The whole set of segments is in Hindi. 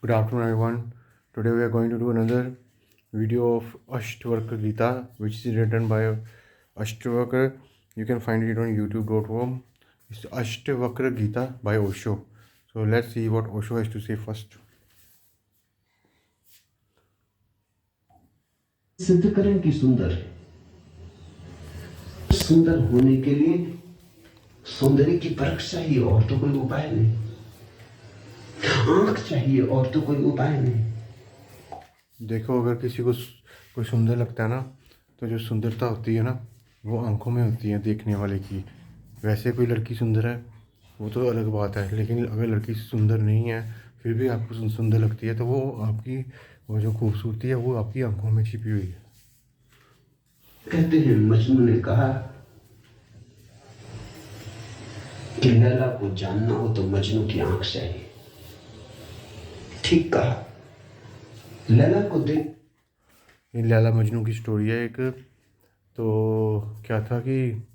Good afternoon, everyone. Today we are going to do another video of Ashtavakra Gita, which is written by Ashtavakra. You can find it on youtube.com. It's Ashtavakra Gita by Osho. So let's see what Osho has to say first. सिद्ध करें कि सुंदर है। सुंदर होने के लिए सौंदर्य की परख चाहिए और तो कोई उपाय नहीं। आंख चाहिए और तो कोई उपाय नहीं। देखो, अगर किसी को कोई सुंदर लगता है ना, तो जो सुंदरता होती है ना, वो आंखों में होती है देखने वाले की। वैसे कोई लड़की सुंदर है वो तो अलग बात है, लेकिन अगर लड़की सुंदर नहीं है फिर भी आपको सुंदर लगती है, तो वो आपकी वो जो खूबसूरती है वो आपकी आंखों में छिपी हुई है। कहते हैं मजनू ने कहा कि लैला को जानना हो तो मजनू की आंख चाहिए। ठीक कहा। लैला को देख, ये लैला मजनू की स्टोरी है एक। तो क्या था कि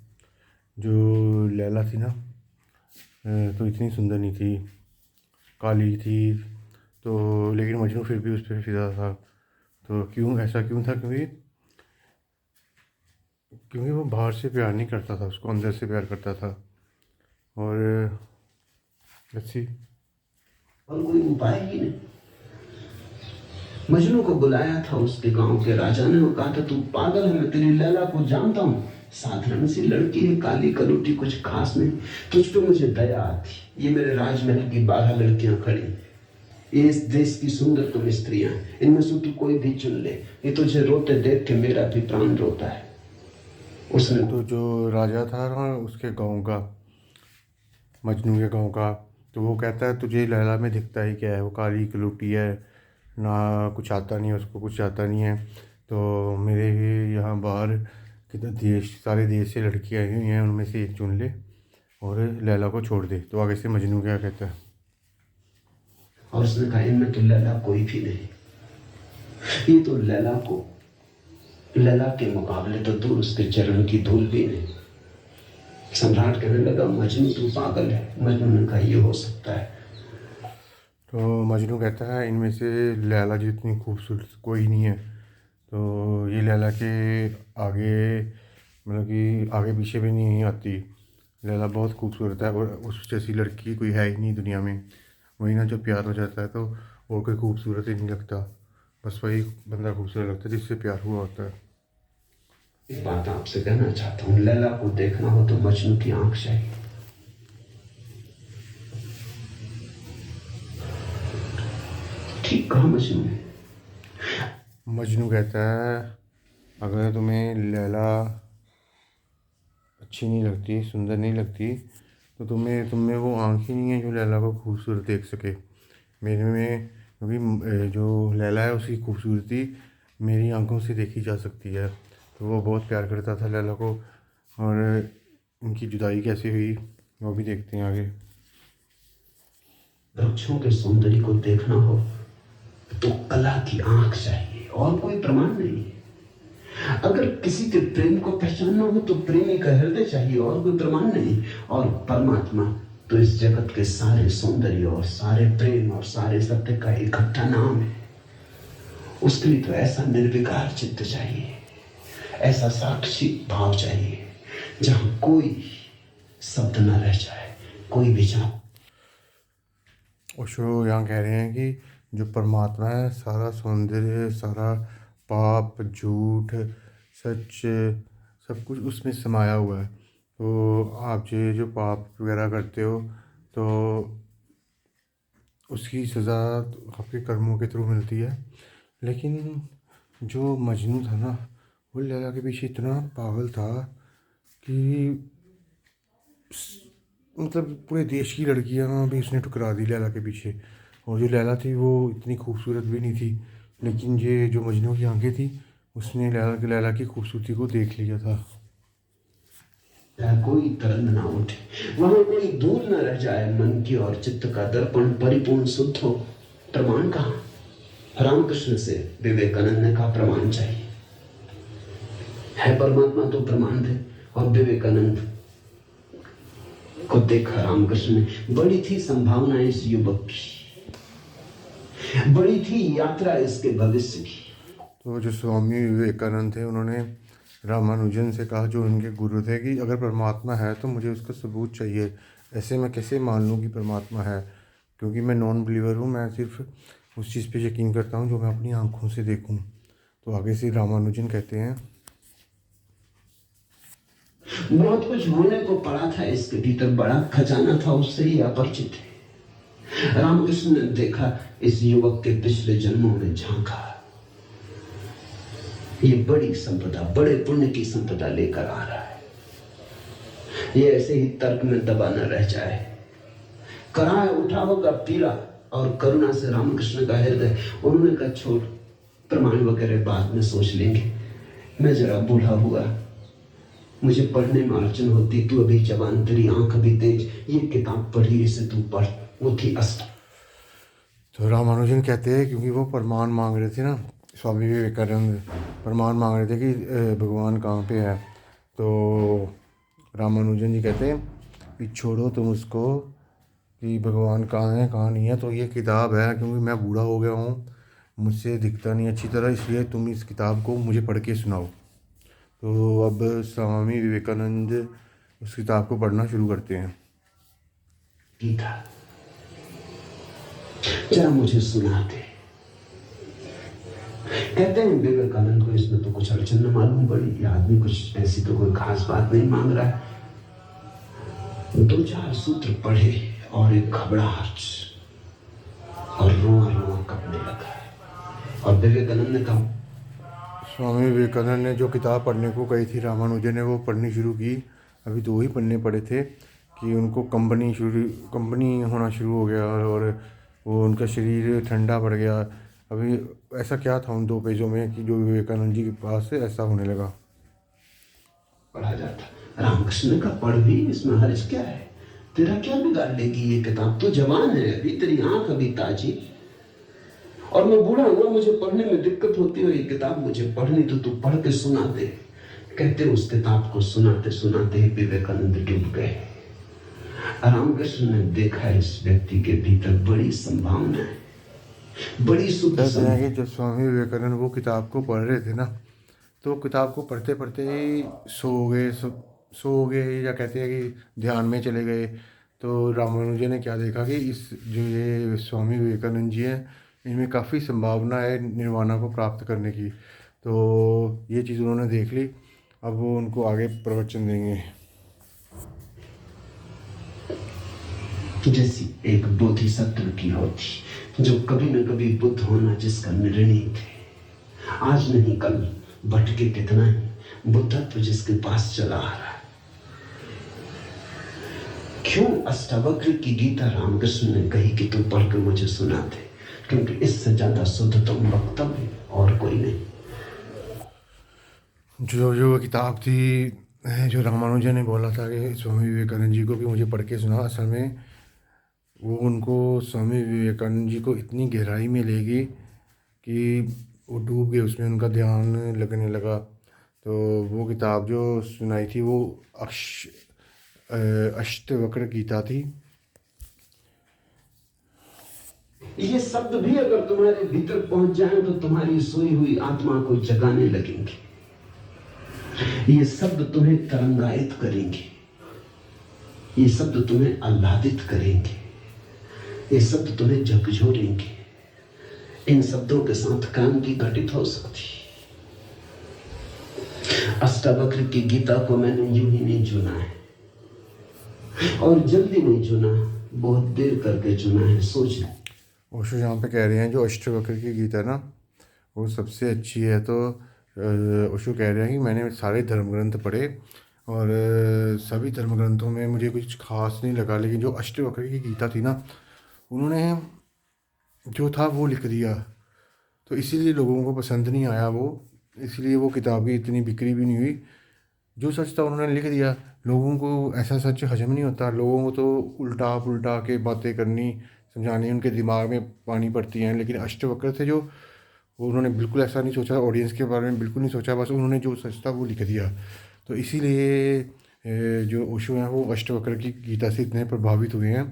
जो लैला थी ना, तो इतनी सुंदर नहीं थी, काली थी। तो लेकिन मजनू फिर भी उस पर फिदा था। तो ऐसा क्यों था? क्योंकि वो बाहर से प्यार नहीं करता था, उसको अंदर से प्यार करता था। और अच्छी और कोई उपाय ही नहीं। मजनू को बुलाया था उसके गांव के राजा ने और कहा था तू पागल है, मैं तेरी लैला को जानता हूं। साधारण सी लड़की है, काली कलूटी, कुछ खास नहीं। तुझ पे मुझे दया आती। ये मेरे राजमहल की 12 लड़कियां खड़ी, ये इस देश की सुंदरतम स्त्रियां, इनमें से तू कोई भी चुन ले। ये तुझे रोते देख के मेरा भी प्राण रोता है। उसने तो जो राजा था ना उसके गांव का, मजनू के गांव का, तो वो कहता है तुझे लैला में दिखता ही क्या है, वो काली कलूटी है, ना कुछ आता नहीं है उसको, कुछ आता नहीं है। तो मेरे यहाँ बाहर कितने देश, सारे देश से लड़कियाँ आई हुई हैं, उनमें से एक चुन ले और लैला को छोड़ दे। तो आगे से मजनू क्या कहता है? और उसने कहा इनमें तो लैला कोई भी नहीं। ये तो लैला के मुकाबले तो दूर, उसके चरण की धूल भी नहीं। सम्राट कहने लगा मजनू तू पागल है। मजनू ने कहा ये हो सकता है। तो मजनू कहता है इनमें से लैला जितनी खूबसूरत कोई नहीं है। तो ये लैला के आगे, मतलब कि आगे पीछे भी नहीं आती। लैला बहुत खूबसूरत है और उस जैसी लड़की कोई है ही नहीं दुनिया में। वही ना, जब प्यार हो जाता है तो और कोई खूबसूरत ही नहीं लगता, बस वही बंदा खूबसूरत लगता है जिससे प्यार हुआ होता है। एक बात आपसे कहना चाहता हूँ, लैला को देखना हो तो मजनू की आंख चाहिए। ठीक कहा मजनू ने। मजनू कहता है अगर तुम्हें लैला अच्छी नहीं लगती, सुंदर नहीं लगती, तो तुम में वो आँख ही नहीं है जो लैला को खूबसूरत देख सके। मेरे में, क्योंकि जो लैला है उसकी खूबसूरती मेरी आंखों से देखी जा सकती है। तो वो बहुत प्यार करता था लैला को, और इनकी जुदाई कैसे हुई वो भी देखते हैं आगे। वृक्षों के सौंदर्य को देखना हो तो कला की आंख चाहिए और कोई प्रमाण नहीं। अगर किसी के प्रेम को पहचानना हो तो प्रेमी का हृदय चाहिए और कोई प्रमाण नहीं। और परमात्मा तो इस जगत के सारे सौंदर्य और सारे प्रेम और सारे सत्य का इकट्ठा नाम है। उसके लिए तो ऐसा निर्विकार चित्त चाहिए, ऐसा साक्षी भाव चाहिए जहां कोई शब्द न रह जाए, कोई विचार। ओशो यहाँ कह रहे हैं कि जो परमात्मा है, सारा सौंदर्य, सारा पाप, झूठ, सच, सब कुछ उसमें समाया हुआ है। तो आप जो पाप वगैरह करते हो तो उसकी सज़ा आपके कर्मों के थ्रू मिलती है। लेकिन जो मजनू था ना, वो लैला के पीछे इतना पागल था कि मतलब पूरे देश की लड़कियां भी उसने ठुकरा दी लैला के पीछे। और जो लैला थी वो इतनी खूबसूरत भी नहीं थी, लेकिन ये जो मजनू की आंखें थी उसने लैला की खूबसूरती को देख लिया था। कोई तरंग ना उठे, वहां कोई धूल न रह जाए मन की, और चित्त का दर्पण परिपूर्ण शुद्ध हो। प्रमाण कहां? रामकृष्ण से विवेकानंद ने कहा प्रमाण चाहिए। है परमात्मा तो प्रमाण दे। और विवेकानंद को देखा रामकृष्ण ने, बड़ी थी संभावना इस युवक की। बड़ी थी यात्रा इसके भविष्य की। तो जो स्वामी विवेकानंद थे उन्होंने रामानुजन से कहा, जो उनके गुरु थे, कि अगर परमात्मा है तो मुझे उसका सबूत चाहिए। ऐसे मैं कैसे मान लूँ कि परमात्मा है, क्योंकि मैं नॉन बिलीवर हूँ। मैं सिर्फ उस चीज़ पे यकीन करता हूँ जो मैं अपनी आँखों से देखूँ। तो आगे से रामानुजन कहते हैं, बहुत कुछ होने को पड़ा था इसके भीतर, बड़ा खजाना था, उससे ही अपरिचित है। रामकृष्ण ने देखा, इस युवक के पिछले जन्मों में झांका, ये बड़ी संपदा, बड़े पुण्य की संपदा लेकर आ रहा है। ये ऐसे ही तर्क में दबा न रह जाए। कराए उठा होगा पीड़ा और करुणा से रामकृष्ण का हृदय। उन्होंने कहा, छोड़, प्रमाण वगैरह बाद में सोच लेंगे, मैं जरा बूढ़ा हुआ, मुझे पढ़ने में अड़चन होती, तू अभी जवान, तेरी आंख अभी तेज, ये किताब पढ़ी, इसे तू पढ़। वो थी अष्ट। तो रामानुजन कहते हैं, क्योंकि वो प्रमाण मांग रहे थे ना, स्वामी विवेकानंद प्रमाण मांग रहे थे कि भगवान कहाँ पे है। तो रामानुजन जी कहते हैं कि छोड़ो तुम उसको कि भगवान कहाँ है कहाँ नहीं है, तो ये किताब है, क्योंकि मैं बूढ़ा हो गया हूँ, मुझसे दिखता नहीं अच्छी तरह, इसलिए तुम इस किताब को मुझे पढ़ के सुनाओ। तो अब स्वामी विवेकानंद उस किताब को पढ़ना शुरू करते हैं। गीता जरा मुझे सुना दे। कहते हैं विवेकानंद को इसमें तो कुछ अड़चन न मालूम पड़ी, ये आदमी कुछ ऐसी तो कोई खास बात नहीं मांग रहा है। दो चार सूत्र पढ़े और एक घबराहट और रोआ रोआ कपने लगा। और विवेकानंद ने कहा, स्वामी विवेकानंद ने जो किताब पढ़ने को कही थी रामानुजन ने, वो पढ़नी शुरू की। अभी 2 ही पन्ने पड़े थे कि उनको कंपनी होना शुरू हो गया, और वो उनका शरीर ठंडा पड़ गया। अभी ऐसा क्या था उन 2 पेजों में कि जो विवेकानंद जी के पास से ऐसा होने लगा। पढ़ा जाता। रामकृष्ण ने कहा, पढ़ भी, इसमें हर्ज क्या है, तेरा क्या बिगाड़ लेगी ये किताब, तो जवान है अभी, तेरी आंख अभी ताजी, और मैं बूढ़ा हुआ, मुझे पढ़ने में दिक्कत होती है, ये किताब मुझे पढ़नी, तो तू पढ़ के सुना दे। कहते उस किताब को सुनाते सुनाते ही विवेकानंद डूब गए। रामकृष्ण ने देखा, इस व्यक्ति के भीतर बड़ी संभावना है, बड़ी शुभ कहते हैं कि जब स्वामी विवेकानंद वो किताब को पढ़ रहे थे ना, तो किताब को पढ़ते पढ़ते ही सो गए, या कहते हैं कि ध्यान में चले गए। तो रामानुजन ने क्या देखा कि इस जो ये स्वामी विवेकानंद जी हैं, इनमें काफ़ी संभावना है निर्वाणा को प्राप्त करने की। तो ये चीज़ उन्होंने देख ली। अब वो उनको आगे प्रवचन देंगे। जैसी एक बोधिसत्व की होती, जो कभी न कभी बुद्ध होना जिसका निर्णय थे, आज नहीं कल भटके कितना ही, बुद्धत्व जिसके पास चला आ रहा है। क्यों अष्टावक्र की गीता रामकृष्ण ने कही कि तू पढ़ के मुझे सुना दे, क्योंकि इससे ज्यादा शुद्धतम वक्तव्य और कोई नहीं। जो किताब थी, जो रामानुजन ने बोला था कि स्वामी विवेकानंद जी को कि मुझे पढ़ के सुना, असल में वो उनको स्वामी विवेकानंद जी को इतनी गहराई में ले गई कि वो डूब गए उसमें, उनका ध्यान लगने लगा। तो वो किताब जो सुनाई थी वो अष्टवक्र गीता थी। ये शब्द भी अगर तुम्हारे भीतर पहुंच जाए तो तुम्हारी सोई हुई आत्मा को जगाने लगेंगे। ये शब्द तुम्हें तरंगायित करेंगे, ये शब्द तुम्हें आह्लादित करेंगे, ये शब्द तुम्हें झकझोरेंगे। इन शब्दों के साथ क्रांति घटित हो सकती। अष्टावक्र की गीता को मैंने यूं ही नहीं चुना है, और जल्दी नहीं चुना, बहुत देर करके चुना है। सोच लो, ओशो यहाँ पे कह रहे हैं जो अष्टवक्र की गीता है ना, वो सबसे अच्छी है। तो ओशो कह रहे हैं कि मैंने सारे धर्म ग्रंथ पढ़े, और सभी धर्म ग्रंथों में मुझे कुछ खास नहीं लगा, लेकिन जो अष्टवक्र की गीता थी ना, उन्होंने जो था वो लिख दिया। तो इसीलिए लोगों को पसंद नहीं आया वो, इसलिए वो किताब की इतनी बिक्री भी नहीं हुई। जो सच था उन्होंने लिख दिया। लोगों को ऐसा सच हजम नहीं होता, लोगों को तो उल्टा पुल्टा के बातें करनी, समझानी, उनके दिमाग में पानी पड़ती हैं। लेकिन अष्टवक्र थे जो, उन्होंने बिल्कुल ऐसा नहीं सोचा, ऑडियंस के बारे में बिल्कुल नहीं सोचा, बस उन्होंने जो सच था वो लिख दिया। तो इसीलिए जो ओशो हैं वो अष्टवक्र की गीता से इतने प्रभावित हुए हैं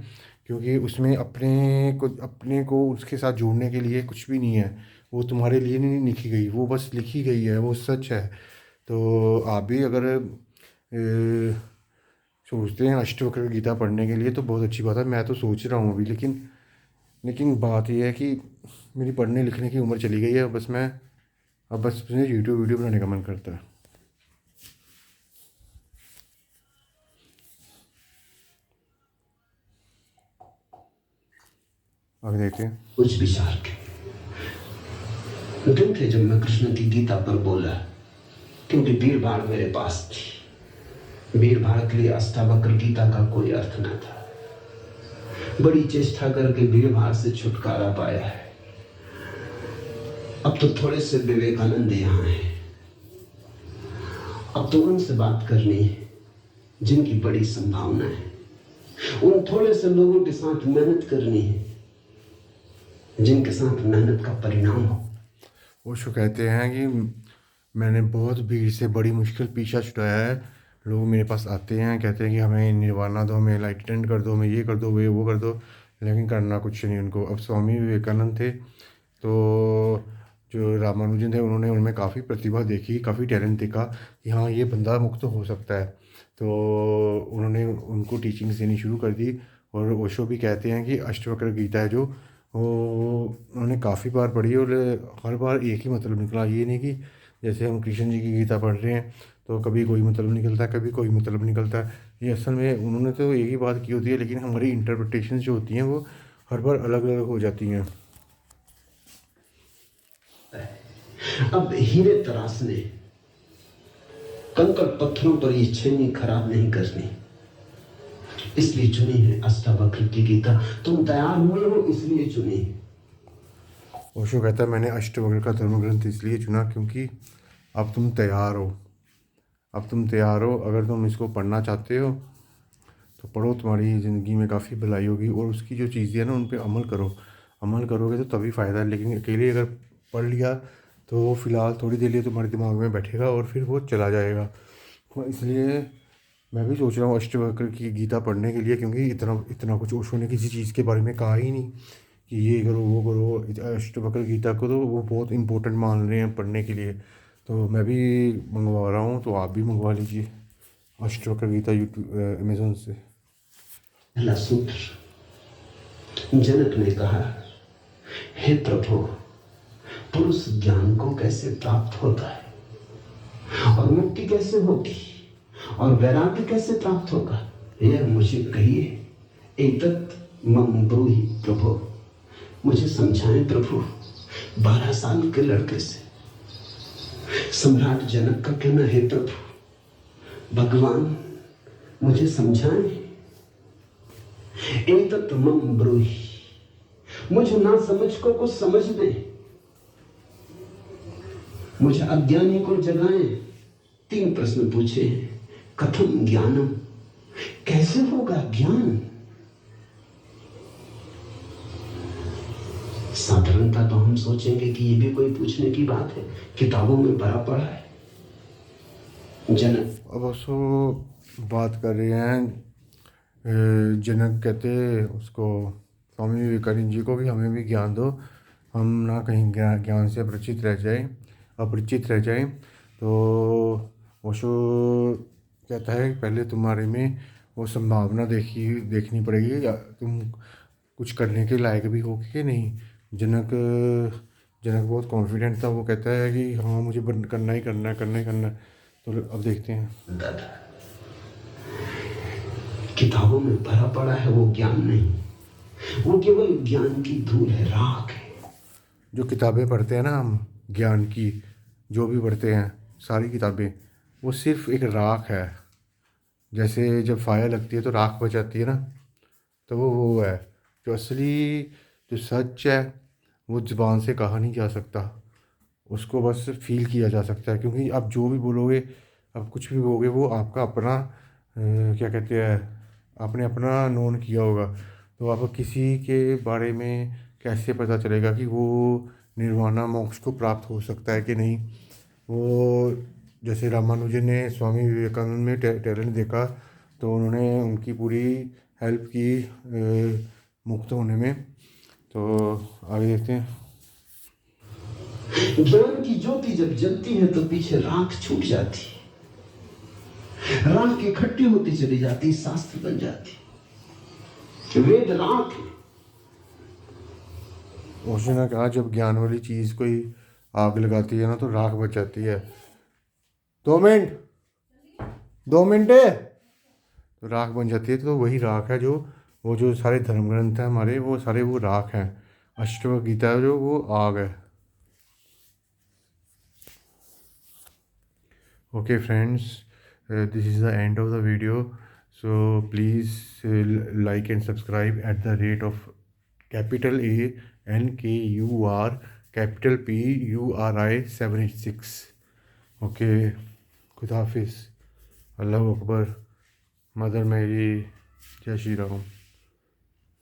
क्योंकि उसमें अपने को उसके साथ जोड़ने के लिए कुछ भी नहीं है। वो तुम्हारे लिए नहीं लिखी गई, वो बस लिखी गई है, वो सच है। तो आप भी अगर सोचते हैं अष्टवक्र गीता पढ़ने के लिए तो बहुत अच्छी बात है। मैं तो सोच रहा हूँ अभी, लेकिन लेकिन बात यह है कि मेरी पढ़ने लिखने की उम्र चली गई है। बस मुझे यूट्यूब वीडियो बनाने का मन करता है। आगे देखते हैं। कुछ विचार के दिन थे जब मैं कृष्ण की गीता पर बोला, क्योंकि भीड़ भाड़ मेरे पास थी। भीड़ भाड़ के लिए अष्टावक्र गीता का कोई अर्थ न था। बड़ी चेष्टा करके भीड़ भाड़ से छुटकारा पाया है। अब तो थोड़े से विवेकानंद यहाँ हैं। अब तो उनसे बात करनी है जिनकी बड़ी संभावना है। उन थोड़े से लोगों के साथ मेहनत करनी है जिनके साथ मेहनत का परिणाम हो। वो शो कहते हैं कि मैंने बहुत भीड़ से बड़ी मुश्किल पीछा छुड़ाया है। लोग मेरे पास आते हैं, कहते हैं कि हमें निर्वाणा दो, हमें लाइटेंड कर दो, हमें ये कर दो, वो कर दो, लेकिन करना कुछ नहीं उनको। अब स्वामी विवेकानंद थे तो जो रामानुजन थे, उन्होंने उनमें काफ़ी प्रतिभा देखी, काफ़ी टैलेंट देखा कि हाँ ये बंदा मुक्त हो सकता है। तो उन्होंने उनको टीचिंग्स देनी शुरू कर दी। और ओशो भी कहते हैं कि अष्टवक्र गीता है जो, वो उन्होंने काफ़ी बार पढ़ी और हर बार एक ही मतलब निकला। ये नहीं कि जैसे हम कृष्ण जी की गीता पढ़ रहे हैं तो कभी कोई मतलब निकलता है, कभी कोई मतलब निकलता है। ये असल में उन्होंने तो एक ही बात की होती है, लेकिन हमारी इंटरप्रिटेशन जो होती हैं वो हर बार अलग अलग हो जाती हैं। अब हीरे तराशने, कंकड़ पत्थरों पर ये छेनी खराब नहीं करनी, इसलिए चुनी है अष्टावक्र की गीता। तुम तैयार हुए हो इसलिए चुनी। ओशो कहता है मैंने अष्टवक्र का धर्म ग्रंथ इसलिए चुना क्योंकि अब तुम तैयार हो। अब तुम तैयार हो, अगर तुम इसको पढ़ना चाहते हो तो पढ़ो, तुम्हारी ज़िंदगी में काफ़ी भलाई होगी। और उसकी जो चीज़ें हैं ना उन पे अमल करो। अमल करोगे तो तभी फ़ायदा है, लेकिन अकेले अगर पढ़ लिया तो वो फ़िलहाल थोड़ी देर लिए तुम्हारे दिमाग में बैठेगा और फिर वो चला जाएगा। तो इसलिए मैं भी सोच रहा हूँ अष्टवक्र की गीता पढ़ने के लिए, क्योंकि इतना इतना कुछ ओशो ने किसी चीज़ के बारे में कहा ही नहीं कि ये करो वो करो। अष्टवक्र गीता को तो वो बहुत इंपॉर्टेंट मान रहे हैं पढ़ने के लिए। तो मैं भी मंगवा रहा हूँ, तो आप भी मंगवा लीजिए अष्टवक्र गीता यूट्यूब अमेज़ोन से। पहला सूत्र, जनक ने कहा, हे प्रभु, पुरुष ज्ञान को कैसे प्राप्त होता है और मुक्ति कैसे होगी और वैराग्य कैसे प्राप्त होगा, यह मुझे कहिए। एतत् मम ब्रूहि प्रभु, मुझे समझाएं प्रभु। 12 साल के लड़के से सम्राट जनक का कहना, हे प्रभु भगवान मुझे समझाएं। एतत् मम ब्रूहि, मुझे ना समझ को कुछ समझ दे, मुझे अज्ञानी को जगाएं। 3 प्रश्न पूछे हैं। कथम ज्ञानम, कैसे होगा ज्ञान। साधारणता तो हम सोचेंगे कि ये भी कोई पूछने की बात है, किताबों में भरा पड़ा है। जनक अब उसको बात कर रहे हैं। जनक कहते उसको, स्वामी विवेकानंद जी को, कि हमें भी ज्ञान दो, हम ना कहीं ज्ञान से अपरिचित रह जाएं। तो ओशो कहता है कि पहले तुम्हारे में वो संभावना देखनी पड़ेगी, या तुम कुछ करने के लायक भी हो कि नहीं। जनक जनक बहुत कॉन्फिडेंट था, वो कहता है कि हाँ मुझे करना ही करना है, करना ही करना है। तो अब देखते हैं। दादा, किताबों में भरा पड़ा है वो ज्ञान नहीं, वो केवल ज्ञान की धूल है, राख है। जो किताबें पढ़ते हैं ना हम, ज्ञान की जो भी पढ़ते हैं सारी किताबें, वो सिर्फ एक राख है। जैसे जब फायर लगती है तो राख बच जाती है ना, तो वो है। जो असली जो सच है वो ज़ुबान से कहा नहीं जा सकता, उसको बस फील किया जा सकता है। क्योंकि आप जो भी बोलोगे, आप कुछ भी बोलोगे, वो आपका अपना क्या कहते हैं, आपने अपना नोन किया होगा। तो आप किसी के बारे में कैसे पता चलेगा कि वो निर्वाणा मोक्ष को प्राप्त हो सकता है कि नहीं। वो जैसे रामानुजन ने स्वामी विवेकानंद में टैलेंट देखा, तो उन्होंने उनकी पूरी हेल्प की मुक्त होने में। तो आगे देखते हैं। ज्ञान की ज्योति जब जलती है तो पीछे राख छूट जाती है, राख इकट्ठी होती चली जाती, शास्त्र बन जाती, वेद राख है। ओशो ने कहा जब ज्ञान वाली चीज़ कोई आग लगाती है ना तो राख बच जाती है। 2 मिनट, 2 मिनट है तो राख बन जाती है। तो वही राख है जो वो जो सारे धर्म ग्रंथ हैं हमारे, वो सारे वो राख हैं। अष्टवक्र गीता जो वो आग है। Okay friends, this is the end of the video, so please like and subscribe at the rate of capital A NKUR capital PURI 786. Okay, खुदा हाफिज़, अल्लाह अकबर, मदर मेरी, जय श्री राम।